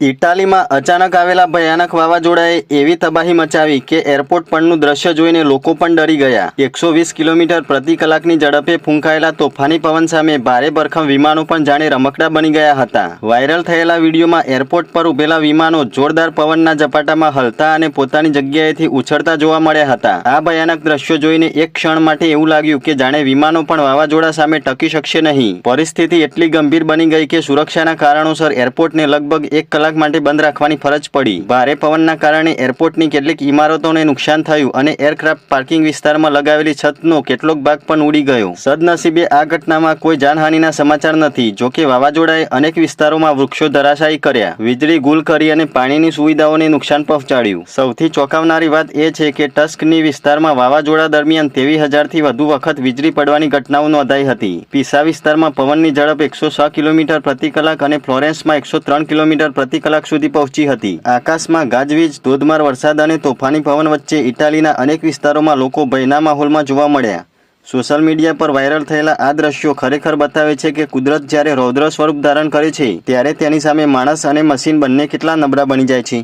ઇટાલીમાં અચાનક આવેલા ભયાનક વાવાઝોડાએ એવી તબાહી મચાવી કે એરપોર્ટ પરનું દ્રશ્ય જોઈને લોકો પણ ડરી ગયા। 120 કિલોમીટર પ્રતિ કલાકની ઝડપે ફૂંકાયેલા તોફાની પવન સામે ભારે ભરખમ વિમાનો પણ જાણે રમકડા બની ગયા હતા। વાયરલ થયેલા વિડીયોમાં એરપોર્ટ પર ઉભેલા વિમાનો જોરદાર પવનના ઝપાટામાં હલતા અને પોતાની જગ્યાએથી ઉછળતા જોવા મળ્યા હતા। આ ભયાનક દ્રશ્યો જોઈને એક ક્ષણ માટે એવું લાગ્યું કે જાણે વિમાનો પણ વાવાઝોડા સામે ટકી શકશે નહીં। પરિસ્થિતિ એટલી ગંભીર બની ગઈ કે સુરક્ષાના કારણોસર એરપોર્ટને લગભગ 1 કલાક માટે બંધ રાખવાની ફરજ પડી। ભારે પવનના કારણે એરપોર્ટની કેટલીક ઇમારતોને નુકસાન થયું અને એરક્રાફ્ટ પાર્કિંગ વિસ્તારમાં લગાવેલી છતનો કેટલોક ભાગ પણ ઉડી ગયો। સદનસીબે આ ઘટનામાં કોઈ જાનહાનિના સમાચાર નથી। જોકે વાવાઝોડાએ અનેક વિસ્તારોમાં વૃક્ષો ધરાશાયી કર્યા, વીજળી ગુલ કરી અને પાણીની સુવિધાઓને નુકસાન પહોંચાડ્યું। સૌથી ચોંકાવનારી વાત એ છે કે ટસ્કની વિસ્તારમાં વાવાઝોડા દરમિયાન 23,000થી વધુ વખત વીજળી પડવાની ઘટનાઓ નોંધાઈ હતી। પીસા વિસ્તારમાં પવનની ઝડપ 106 કિલોમીટર પ્રતિ કલાક અને ફ્લોરેન્સમાં 103 કિલોમીટર પ્રતિ કલાક સુધી પહોંચી હતી। આકાશમાં ગાજવીજ, ધોધમાર વરસાદ અને તોફાની પવન વચ્ચે ઇટાલીના અનેક વિસ્તારોમાં લોકો ભયના માહોલમાં જોવા મળ્યા। સોશિયલ મીડિયા પર વાયરલ થયેલા આ દ્રશ્યો ખરેખર બતાવે છે કે કુદરત જ્યારે રૌદ્ર સ્વરૂપ ધારણ કરે છે ત્યારે તેની સામે માણસ અને મશીન બંને કેટલા નબળા બની જાય છે।